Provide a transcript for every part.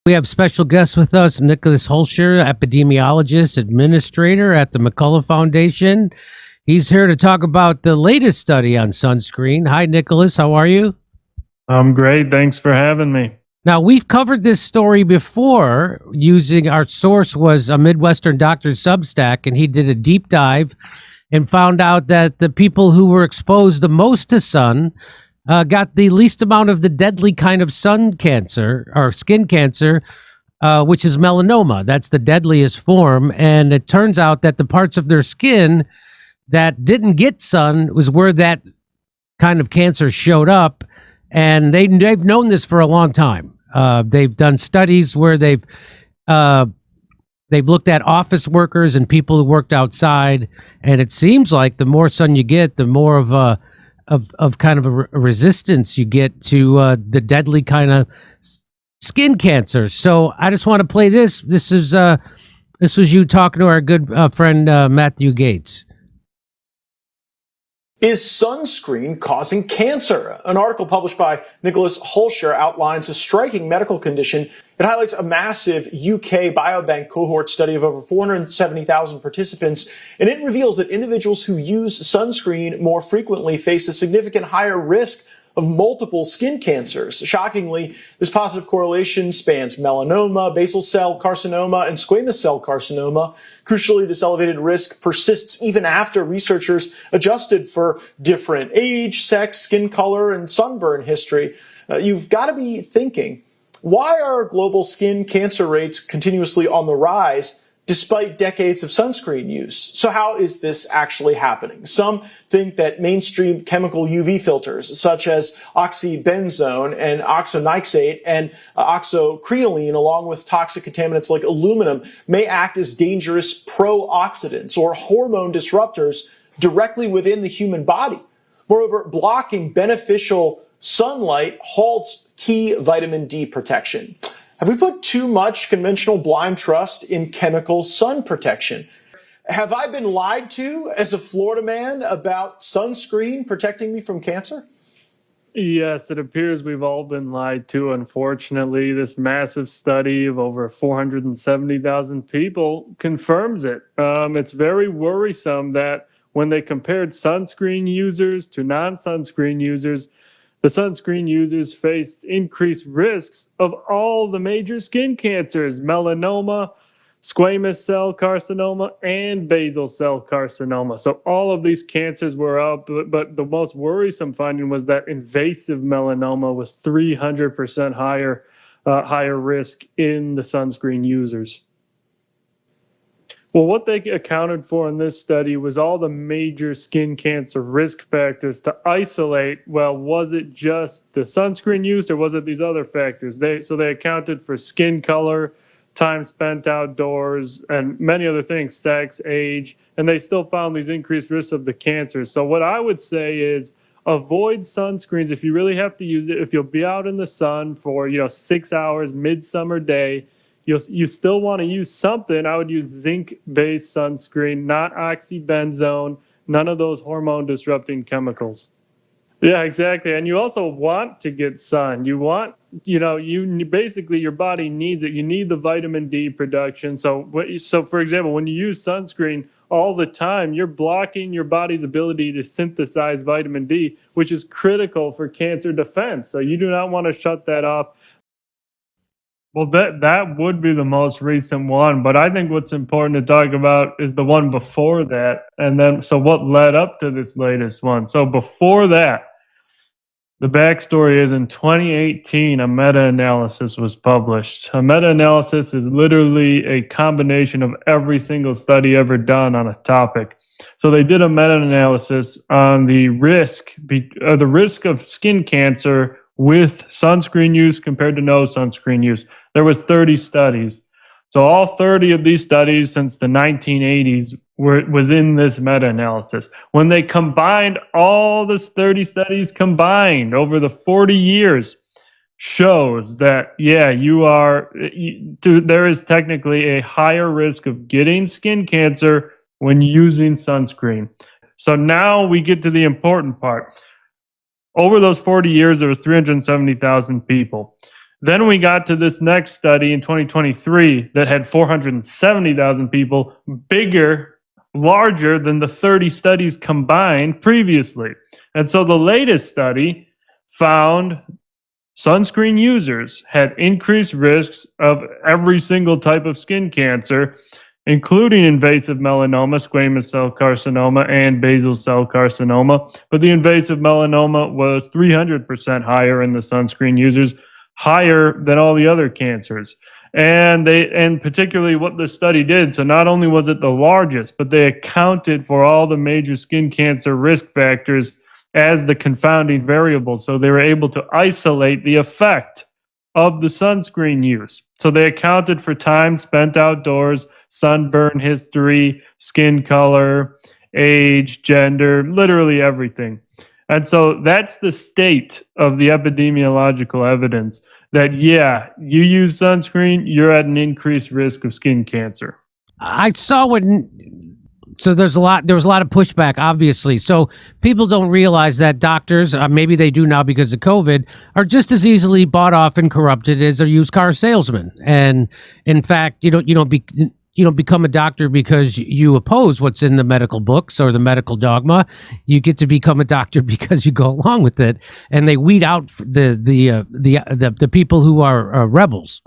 We have special guests with us, Nicolas Hulscherem, epidemiologist, administrator at the McCullough Foundation. He's here to talk about the latest study on sunscreen. Hi, Nicholas. How are you? I'm great. Thanks for having me. Now, we've covered this story before using our source was a Midwestern doctor Substack, and he did a deep dive and found out that the people who were exposed the most to sun got the least amount of the deadly kind of sun cancer or skin cancer, which is melanoma. That's the deadliest form. And it turns out that the parts of their skin that didn't get sun was where that kind of cancer showed up. And they've known this for a long time. They've done studies where they've looked at office workers and people who worked outside. And it seems like the more sun you get, the more of a kind of a resistance you get to the deadly kind of skin cancer. So I just want to play this. This was you talking to our good friend Matthew Gates. Is sunscreen causing cancer? An article published by Nicolas Hulscherem outlines a striking medical condition. It highlights a massive UK biobank cohort study of over 470,000 participants, and it reveals that individuals who use sunscreen more frequently face a significant higher risk of multiple skin cancers. Shockingly, this positive correlation spans melanoma, basal cell carcinoma, and squamous cell carcinoma. Crucially, this elevated risk persists even after researchers adjusted for different age, sex, skin color, and sunburn history. You've got to be thinking, why are global skin cancer rates continuously on the rise despite decades of sunscreen use? So how is this actually happening? Some think that mainstream chemical UV filters, such as oxybenzone and oxonixate and oxocreolene, along with toxic contaminants like aluminum, may act as dangerous pro-oxidants or hormone disruptors directly within the human body. Moreover, blocking beneficial sunlight halts key vitamin D protection. Have we put too much conventional blind trust in chemical sun protection? Have I been lied to as a Florida man about sunscreen protecting me from cancer? Yes, it appears we've all been lied to, unfortunately. This massive study of over 470,000 people confirms it. It's very worrisome that when they compared sunscreen users to non-sunscreen users, the sunscreen users faced increased risks of all the major skin cancers: melanoma, squamous cell carcinoma, and basal cell carcinoma. So all of these cancers were up, but the most worrisome finding was that invasive melanoma was 300% higher risk in the sunscreen users. Well, what they accounted for in this study was all the major skin cancer risk factors to isolate, well, was it just the sunscreen use or was it these other factors? So they accounted for skin color, time spent outdoors, and many other things, sex, age, and they still found these increased risks of the cancers. So what I would say is avoid sunscreens if you really have to use it. If you'll be out in the sun for 6 hours, midsummer day, you still want to use something. I would use zinc-based sunscreen, not oxybenzone, none of those hormone-disrupting chemicals. Yeah, exactly. And you also want to get sun. You want, basically your body needs it. You need the vitamin D production. So for example, when you use sunscreen all the time, you're blocking your body's ability to synthesize vitamin D, which is critical for cancer defense. So you do not want to shut that off. Well, that would be the most recent one, but I think what's important to talk about is the one before that, and then so what led up to this latest one. So before that, the backstory is in 2018, a meta-analysis was published. A meta-analysis is literally a combination of every single study ever done on a topic. So they did a meta-analysis on the risk of skin cancer with sunscreen use compared to no sunscreen use. There was 30 studies. So all 30 of these studies since the 1980s was in this meta-analysis. When they combined all this 30 studies combined over the 40 years, shows that, yeah, there is technically a higher risk of getting skin cancer when using sunscreen. So now we get to the important part. Over those 40 years, there was 370,000 people. Then we got to this next study in 2023 that had 470,000 people, larger than the 30 studies combined previously. And so the latest study found sunscreen users had increased risks of every single type of skin cancer, including invasive melanoma, squamous cell carcinoma, and basal cell carcinoma. But the invasive melanoma was 300% higher in the sunscreen users, higher than all the other cancers. And particularly what the study did, so not only was it the largest, but they accounted for all the major skin cancer risk factors as the confounding variable. So they were able to isolate the effect of the sunscreen use. So they accounted for time spent outdoors, sunburn history, skin color, age, gender, literally everything. And so that's the state of the epidemiological evidence that, yeah, you use sunscreen, you're at an increased risk of skin cancer. I saw so there was a lot of pushback, obviously. So people don't realize that doctors, maybe they do now because of COVID, are just as easily bought off and corrupted as a used car salesman. And in fact, you don't become a doctor because you oppose what's in the medical books or the medical dogma. You get to become a doctor because you go along with it, and they weed out the people who are rebels.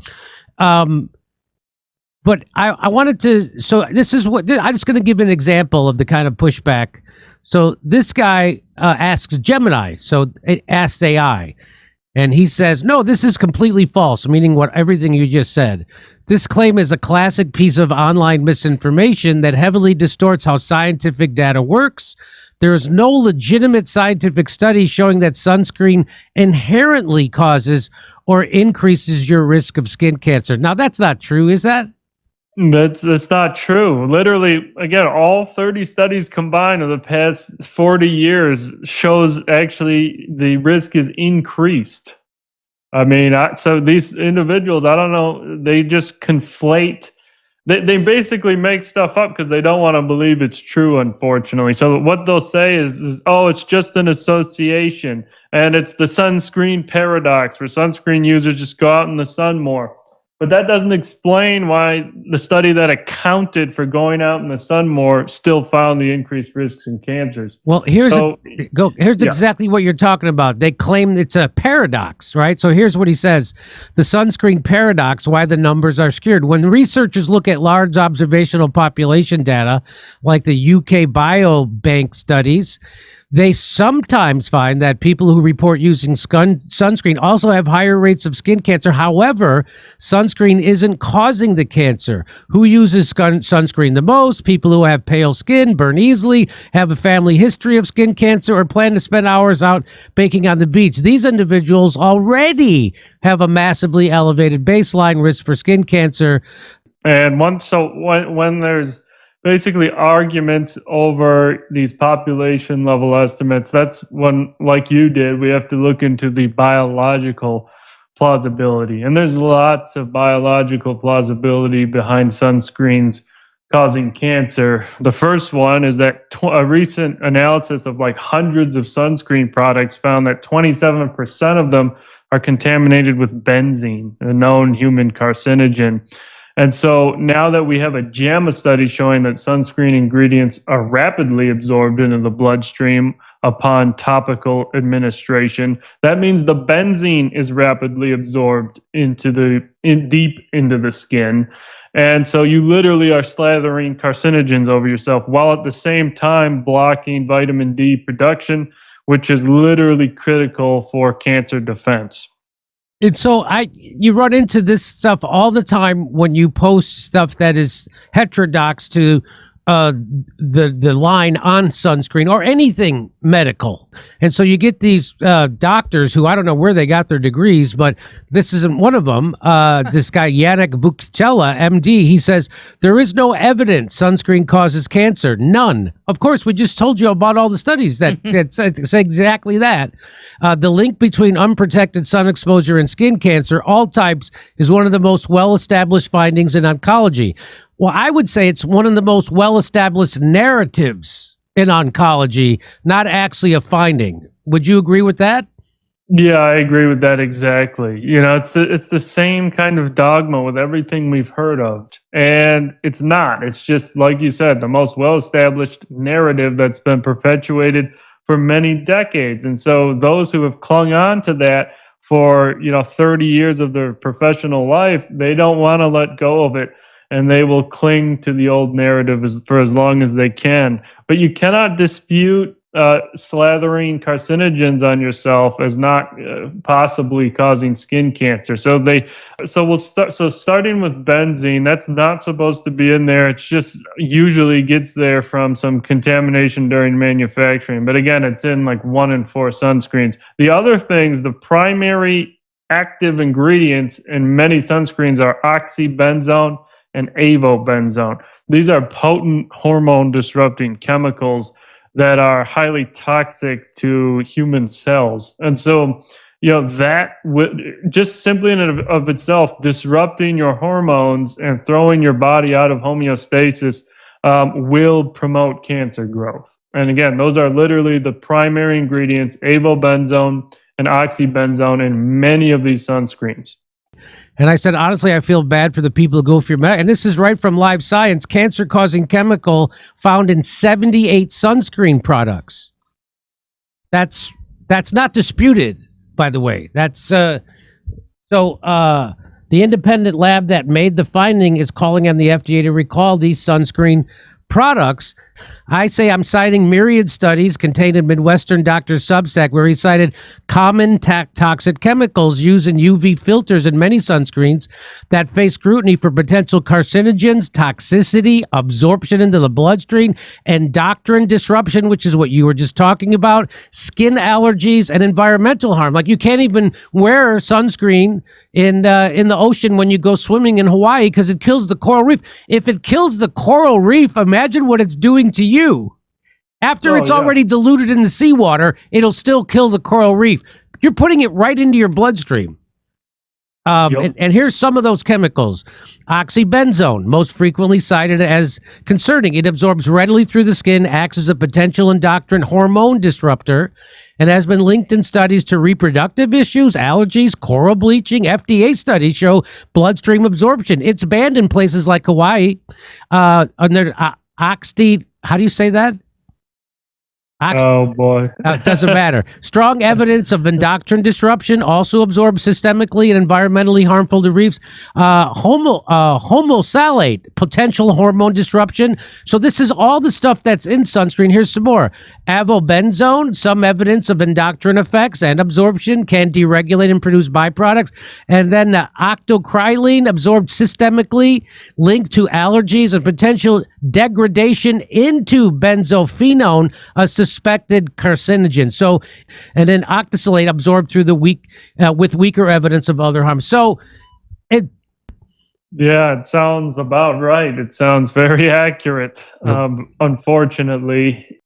But I wanted to, so this is what, I'm just going to give an example of the kind of pushback. So this guy asks Gemini, so it asked AI, and he says, no, this is completely false, meaning everything you just said. This claim is a classic piece of online misinformation that heavily distorts how scientific data works. There is no legitimate scientific study showing that sunscreen inherently causes or increases your risk of skin cancer. Now, that's not true, is that? That's not true. Literally, again, all 30 studies combined of the past 40 years shows actually the risk is increased. I mean, so these individuals, I don't know, they just conflate. They basically make stuff up because they don't want to believe it's true, unfortunately. So what they'll say is, oh, it's just an association, and it's the sunscreen paradox, where sunscreen users just go out in the sun more. But that doesn't explain why the study that accounted for going out in the sun more still found the increased risks in cancers. Well, here's exactly what you're talking about. They claim it's a paradox, right? So here's what he says. The sunscreen paradox, why the numbers are skewed. When researchers look at large observational population data, like the UK Biobank studies, they sometimes find that people who report using sunscreen also have higher rates of skin cancer. However, sunscreen isn't causing the cancer. Who uses sunscreen the most? People who have pale skin, burn easily, have a family history of skin cancer, or plan to spend hours out baking on the beach. These individuals already have a massively elevated baseline risk for skin cancer. And when there's basically arguments over these population level estimates, that's when, like you did, we have to look into the biological plausibility. And there's lots of biological plausibility behind sunscreens causing cancer. The first one is that a recent analysis of like hundreds of sunscreen products found that 27% of them are contaminated with benzene, a known human carcinogen. And so now that we have a JAMA study showing that sunscreen ingredients are rapidly absorbed into the bloodstream upon topical administration, that means the benzene is rapidly absorbed deep into the skin. And so you literally are slathering carcinogens over yourself while at the same time blocking vitamin D production, which is literally critical for cancer defense. And so you run into this stuff all the time when you post stuff that is heterodox to the line on sunscreen or anything medical. And so you get these doctors who, I don't know where they got their degrees, but this isn't one of them. This guy, Yannick Bukcella, MD, he says, there is no evidence sunscreen causes cancer. None. Of course, we just told you about all the studies that say exactly that. The link between unprotected sun exposure and skin cancer, all types, is one of the most well-established findings in oncology. Well, I would say it's one of the most well-established narratives in oncology, not actually a finding. Would you agree with that? Yeah, I agree with that exactly. It's the same kind of dogma with everything we've heard of. And it's not. It's just like you said, the most well-established narrative that's been perpetuated for many decades. And so those who have clung on to that for, 30 years of their professional life, they don't want to let go of it, and they will cling to the old narrative for as long as they can. But you cannot dispute slathering carcinogens on yourself as not possibly causing skin cancer. So starting with benzene, that's not supposed to be in there. It's just usually gets there from some contamination during manufacturing. But again, it's in like 1 in 4 sunscreens. The other things, the primary active ingredients in many sunscreens are oxybenzone and avobenzone. These are potent hormone disrupting chemicals that are highly toxic to human cells. And so, that just simply in and of itself, disrupting your hormones and throwing your body out of homeostasis will promote cancer growth. And again, those are literally the primary ingredients, avobenzone and oxybenzone in many of these sunscreens. And I said, honestly, I feel bad for the people who go for your and this is right from Live Science, cancer-causing chemical found in 78 sunscreen products. That's not disputed, by the way. The independent lab that made the finding is calling on the FDA to recall these sunscreen products. I say I'm citing myriad studies contained in Midwestern Doctor's Substack, where he cited common toxic chemicals used in UV filters in many sunscreens that face scrutiny for potential carcinogens, toxicity, absorption into the bloodstream, endocrine disruption, which is what you were just talking about, skin allergies, and environmental harm. Like, you can't even wear sunscreen in the ocean when you go swimming in Hawaii because it kills the coral reef. If it kills the coral reef, imagine what it's doing to you. After it's already diluted in the seawater, it'll still kill the coral reef. You're putting it right into your bloodstream. And here's some of those chemicals. Oxybenzone, most frequently cited as concerning. It absorbs readily through the skin, acts as a potential endocrine hormone disruptor, and has been linked in studies to reproductive issues, allergies, coral bleaching. FDA studies show bloodstream absorption. It's banned in places like Hawaii. How do you say that? Oh boy. It doesn't matter. Strong evidence of endocrine disruption, also absorbed systemically and environmentally harmful to reefs. Homosalate, potential hormone disruption. So this is all the stuff that's in sunscreen. Here's some more. Avobenzone, some evidence of endocrine effects and absorption, can deregulate and produce byproducts. And then octocrylene, absorbed systemically, linked to allergies and potential degradation into benzophenone, a suspected carcinogen. So, and then octosalate, absorbed through the with weaker evidence of other harm. So, it sounds about right. It sounds very accurate. Unfortunately,